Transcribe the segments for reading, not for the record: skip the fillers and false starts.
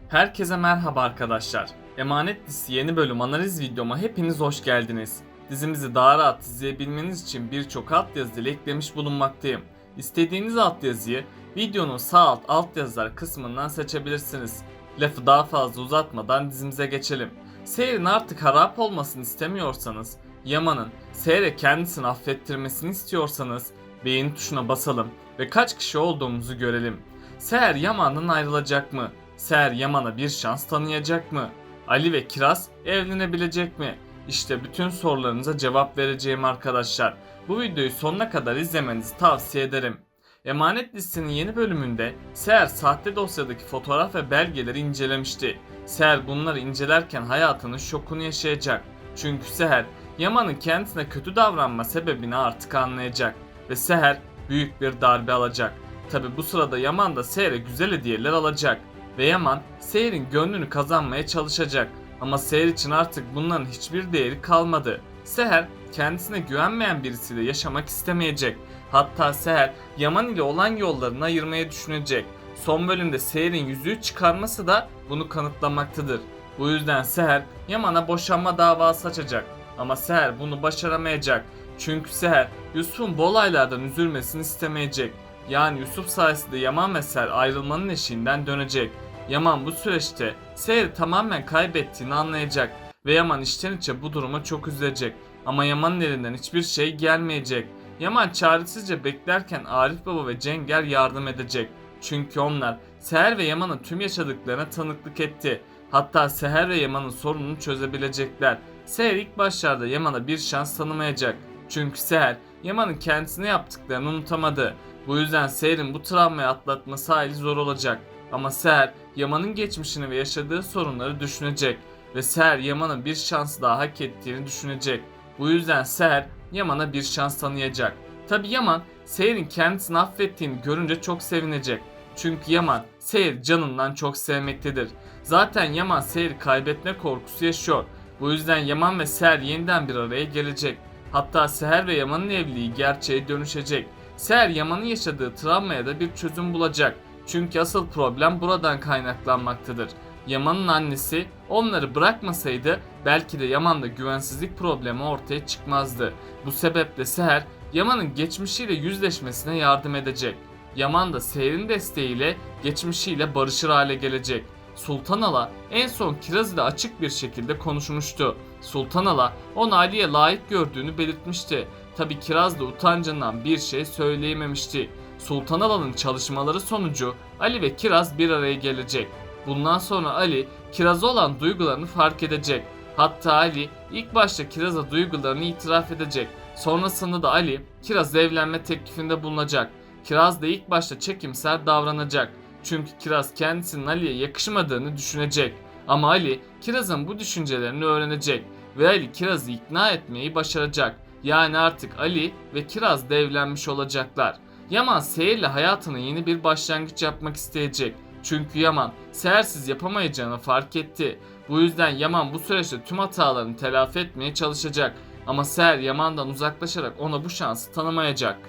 Herkese merhaba arkadaşlar. Emanet dizisi yeni bölüm analiz videoma hepiniz hoş geldiniz. Dizimizi daha rahat izleyebilmeniz için birçok altyazı ile eklemiş bulunmaktayım. İstediğiniz altyazıyı videonun sağ altyazılar kısmından seçebilirsiniz. Lafı daha fazla uzatmadan dizimize geçelim. Seyrin artık harap olmasını istemiyorsanız, Yaman'ın Seher'e kendisini affettirmesini istiyorsanız beğeni tuşuna basalım ve kaç kişi olduğumuzu görelim. Seher Yaman'dan ayrılacak mı? Seher Yaman'a bir şans tanıyacak mı? Ali ve Kiraz evlenebilecek mi? İşte bütün sorularınıza cevap vereceğim arkadaşlar. Bu videoyu sonuna kadar izlemenizi tavsiye ederim. Emanet dizisinin yeni bölümünde Seher sahte dosyadaki fotoğraf ve belgeleri incelemişti. Seher bunları incelerken hayatının şokunu yaşayacak. Çünkü Seher Yaman'ın kendisine kötü davranma sebebini artık anlayacak ve Seher büyük bir darbe alacak. Tabi bu sırada Yaman da Seher'e güzel hediyeler alacak. Ve Yaman Seher'in gönlünü kazanmaya çalışacak. Ama Seher için artık bunların hiçbir değeri kalmadı. Seher kendisine güvenmeyen birisiyle yaşamak istemeyecek. Hatta Seher Yaman ile olan yollarını ayırmaya düşünecek. Son bölümde Seher'in yüzüğü çıkarması da bunu kanıtlamaktadır. Bu yüzden Seher Yaman'a boşanma davası açacak. Ama Seher bunu başaramayacak. Çünkü Seher Yusuf'un bu olaylardan üzülmesini istemeyecek. Yani Yusuf sayesinde Yaman ve Seher ayrılmanın eşiğinden dönecek. Yaman bu süreçte Seher'i tamamen kaybettiğini anlayacak ve Yaman içten içe bu duruma çok üzülecek. Ama Yaman'ın elinden hiçbir şey gelmeyecek. Yaman çaresizce beklerken Arif Baba ve Cenger yardım edecek. Çünkü onlar Seher ve Yaman'ın tüm yaşadıklarına tanıklık etti. Hatta Seher ve Yaman'ın sorununu çözebilecekler. Seher ilk başlarda Yaman'a bir şans tanımayacak. Çünkü Seher Yaman'ın kendisine yaptıklarını unutamadı. Bu yüzden Seher'in bu travmayı atlatması hali zor olacak. Ama Seher Yaman'ın geçmişini ve yaşadığı sorunları düşünecek ve Seher Yaman'ın bir şans daha hak ettiğini düşünecek. Bu yüzden Seher Yaman'a bir şans tanıyacak. Tabi Yaman Seher'in kendisini affettiğini görünce çok sevinecek. Çünkü Yaman Seher'i canından çok sevmektedir. Zaten Yaman Seher'i kaybetme korkusu yaşıyor. Bu yüzden Yaman ve Seher yeniden bir araya gelecek. Hatta Seher ve Yaman'ın evliliği gerçeğe dönüşecek. Seher Yaman'ın yaşadığı travmaya da bir çözüm bulacak. Çünkü asıl problem buradan kaynaklanmaktadır. Yaman'ın annesi onları bırakmasaydı belki de Yaman'da güvensizlik problemi ortaya çıkmazdı. Bu sebeple Seher Yaman'ın geçmişiyle yüzleşmesine yardım edecek. Yaman da Seher'in desteğiyle geçmişiyle barışır hale gelecek. Sultan Ala en son Kiraz ile açık bir şekilde konuşmuştu. Sultan Ala onu Ali'ye layık gördüğünü belirtmişti. Tabi Kiraz da utancından bir şey söyleyememişti. Sultan Ala'nın çalışmaları sonucu Ali ve Kiraz bir araya gelecek. Bundan sonra Ali Kiraz'a olan duygularını fark edecek. Hatta Ali ilk başta Kiraz'a duygularını itiraf edecek. Sonrasında da Ali Kiraz'a evlenme teklifinde bulunacak. Kiraz da ilk başta çekimser davranacak. Çünkü Kiraz kendisinin Ali'ye yakışmadığını düşünecek. Ama Ali Kiraz'ın bu düşüncelerini öğrenecek ve Ali Kiraz'ı ikna etmeyi başaracak. Yani artık Ali ve Kiraz da evlenmiş olacaklar. Yaman Seher'le hayatına yeni bir başlangıç yapmak isteyecek. Çünkü Yaman Seher'siz yapamayacağını fark etti. Bu yüzden Yaman bu süreçte tüm hatalarını telafi etmeye çalışacak. Ama Seher Yaman'dan uzaklaşarak ona bu şansı tanımayacak.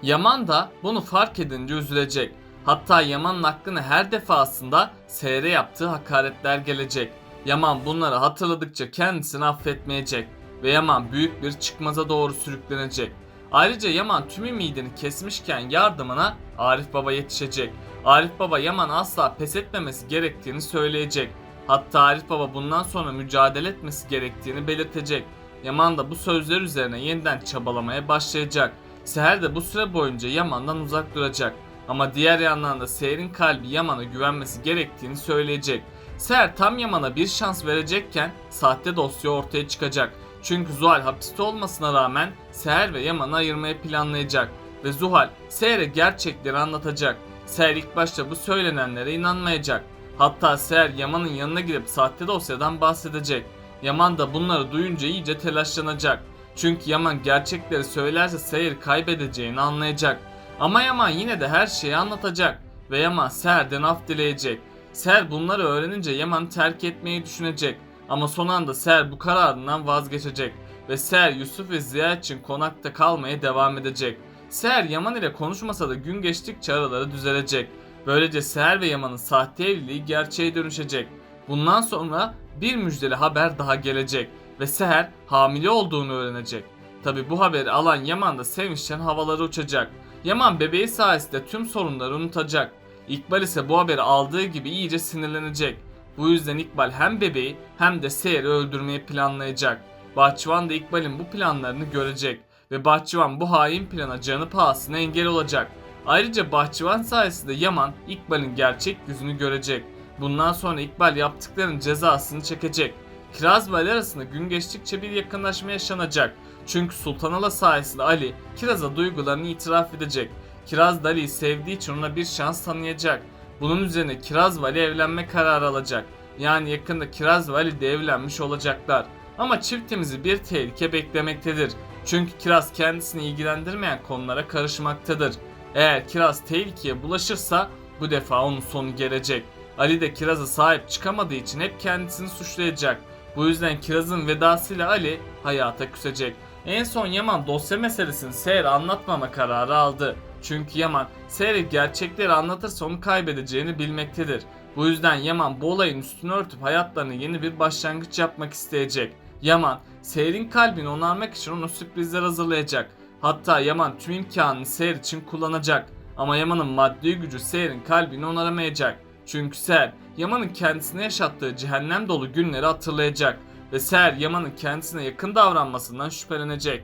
Yaman da bunu fark edince üzülecek. Hatta Yaman'ın hakkını her defasında Seher'e yaptığı hakaretler gelecek. Yaman bunları hatırladıkça kendisini affetmeyecek ve Yaman büyük bir çıkmaza doğru sürüklenecek. Ayrıca Yaman tüm ümidini kesmişken yardımına Arif Baba yetişecek. Arif Baba Yaman asla pes etmemesi gerektiğini söyleyecek. Hatta Arif Baba bundan sonra mücadele etmesi gerektiğini belirtecek. Yaman da bu sözler üzerine yeniden çabalamaya başlayacak. Seher de bu süre boyunca Yaman'dan uzak duracak. Ama diğer yandan da Seher'in kalbi Yaman'a güvenmesi gerektiğini söyleyecek. Seher tam Yaman'a bir şans verecekken sahte dosya ortaya çıkacak. Çünkü Zuhal hapiste olmasına rağmen Seher ve Yaman'ı ayırmayı planlayacak. Ve Zuhal Seher'e gerçekleri anlatacak. Seher ilk başta bu söylenenlere inanmayacak. Hatta Seher Yaman'ın yanına gidip sahte dosyadan bahsedecek. Yaman da bunları duyunca iyice telaşlanacak. Çünkü Yaman gerçekleri söylerse Seher'i kaybedeceğini anlayacak. Ama Yaman yine de her şeyi anlatacak ve Yaman Seher'den af dileyecek. Seher bunları öğrenince Yaman'ı terk etmeyi düşünecek. Ama son anda Seher bu kararından vazgeçecek ve Seher Yusuf ve Ziya için konakta kalmaya devam edecek. Seher Yaman ile konuşmasa da gün geçtikçe araları düzelecek. Böylece Seher ve Yaman'ın sahte evliliği gerçeğe dönüşecek. Bundan sonra bir müjdeli haber daha gelecek ve Seher hamile olduğunu öğrenecek. Tabi bu haberi alan Yaman da sevinçten havalara uçacak. Yaman bebeği sayesinde tüm sorunları unutacak. İkbal ise bu haberi aldığı gibi iyice sinirlenecek. Bu yüzden İkbal hem bebeği hem de Seher'i öldürmeyi planlayacak. Bahçıvan da İkbal'in bu planlarını görecek ve Bahçıvan bu hain plana canı pahasına engel olacak. Ayrıca Bahçıvan sayesinde Yaman İkbal'in gerçek yüzünü görecek. Bundan sonra İkbal yaptıklarının cezasını çekecek. Kiraz ve Ali arasında gün geçtikçe bir yakınlaşma yaşanacak. Çünkü Sultanala sayesinde Ali Kiraz'a duygularını itiraf edecek. Kiraz da Ali'yi sevdiği için ona bir şans tanıyacak. Bunun üzerine Kiraz ve Ali evlenme kararı alacak. Yani yakında Kiraz ve Ali de evlenmiş olacaklar. Ama çiftimizi bir tehlike beklemektedir. Çünkü Kiraz kendisini ilgilendirmeyen konulara karışmaktadır. Eğer Kiraz tehlikeye bulaşırsa bu defa onun sonu gelecek. Ali de Kiraz'a sahip çıkamadığı için hep kendisini suçlayacak. Bu yüzden Kiraz'ın vedasıyla Ali hayata küsecek. En son Yaman dosya meselesini Seher'e anlatmama kararı aldı. Çünkü Yaman Seher'e gerçekleri anlatırsa onu kaybedeceğini bilmektedir. Bu yüzden Yaman bu olayın üstünü örtüp hayatlarına yeni bir başlangıç yapmak isteyecek. Yaman Seher'in kalbini onarmak için ona sürprizler hazırlayacak. Hatta Yaman tüm imkanını Seher için kullanacak. Ama Yaman'ın maddi gücü Seher'in kalbini onaramayacak. Çünkü Seher Yaman'ın kendisine yaşattığı cehennem dolu günleri hatırlayacak ve Seher Yaman'ın kendisine yakın davranmasından şüphelenecek.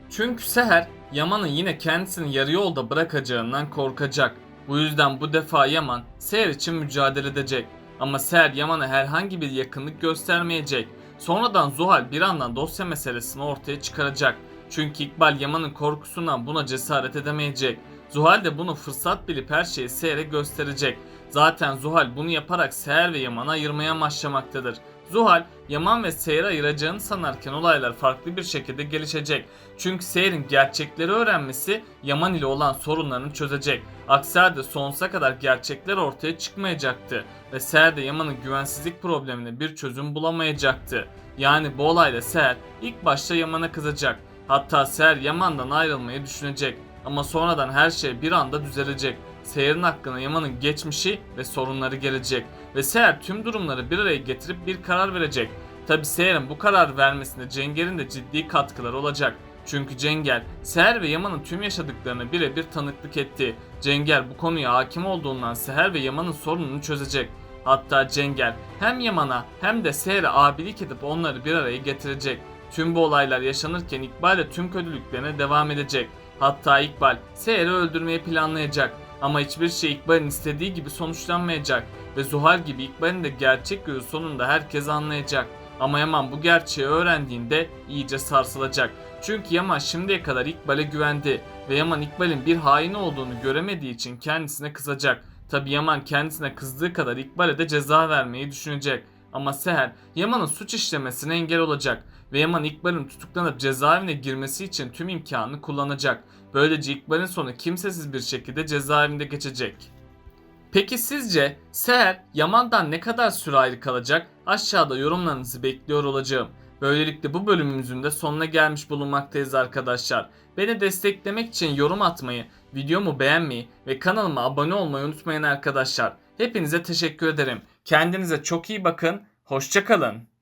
Çünkü Seher Yaman'ın yine kendisini yarı yolda bırakacağından korkacak. Bu yüzden bu defa Yaman Seher için mücadele edecek. Ama Seher Yaman'a herhangi bir yakınlık göstermeyecek. Sonradan Zuhal bir anda dosya meselesini ortaya çıkaracak. Çünkü İkbal Yaman'ın korkusundan buna cesaret edemeyecek. Zuhal de bunu fırsat bilip her şeyi Seher'e gösterecek. Zaten Zuhal bunu yaparak Seher ve Yaman'ı ayırmaya başlamaktadır. Zuhal, Yaman ve Seher'i ayıracağını sanarken olaylar farklı bir şekilde gelişecek. Çünkü Seher'in gerçekleri öğrenmesi Yaman ile olan sorunlarını çözecek. Aksi halde sonsuza kadar gerçekler ortaya çıkmayacaktı ve Seher de Yaman'ın güvensizlik problemine bir çözüm bulamayacaktı. Yani bu olayla Seher ilk başta Yaman'a kızacak. Hatta Seher Yaman'dan ayrılmayı düşünecek. Ama sonradan her şey bir anda düzelecek. Seher'in hakkında Yaman'ın geçmişi ve sorunları gelecek. Ve Seher tüm durumları bir araya getirip bir karar verecek. Tabi Seher'in bu karar vermesinde Cenger'in de ciddi katkıları olacak. Çünkü Cenger, Seher ve Yaman'ın tüm yaşadıklarını birebir tanıklık etti. Cenger bu konuya hakim olduğundan Seher ve Yaman'ın sorununu çözecek. Hatta Cenger hem Yaman'a hem de Seher'e abilik edip onları bir araya getirecek. Tüm bu olaylar yaşanırken İkbal de tüm kötülüklerine devam edecek. Hatta İkbal Seher'i öldürmeyi planlayacak. Ama hiçbir şey İkbal'in istediği gibi sonuçlanmayacak. Ve Zuhal gibi İkbal'in de gerçek yüzü sonunda herkes anlayacak. Ama Yaman bu gerçeği öğrendiğinde iyice sarsılacak. Çünkü Yaman şimdiye kadar İkbal'e güvendi. Ve Yaman İkbal'in bir hain olduğunu göremediği için kendisine kızacak. Tabi Yaman kendisine kızdığı kadar İkbal'e de ceza vermeyi düşünecek. Ama Seher Yaman'ın suç işlemesine engel olacak. Ve Yaman İkbal'in tutuklanıp cezaevine girmesi için tüm imkanını kullanacak. Böylece İkbal'in sonu kimsesiz bir şekilde cezaevinde geçecek. Peki sizce Seher Yaman'dan ne kadar süre ayrı kalacak? Aşağıda yorumlarınızı bekliyor olacağım. Böylelikle bu bölümümüzün de sonuna gelmiş bulunmaktayız arkadaşlar. Beni desteklemek için yorum atmayı, videomu beğenmeyi ve kanalıma abone olmayı unutmayın arkadaşlar. Hepinize teşekkür ederim. Kendinize çok iyi bakın. Hoşça kalın.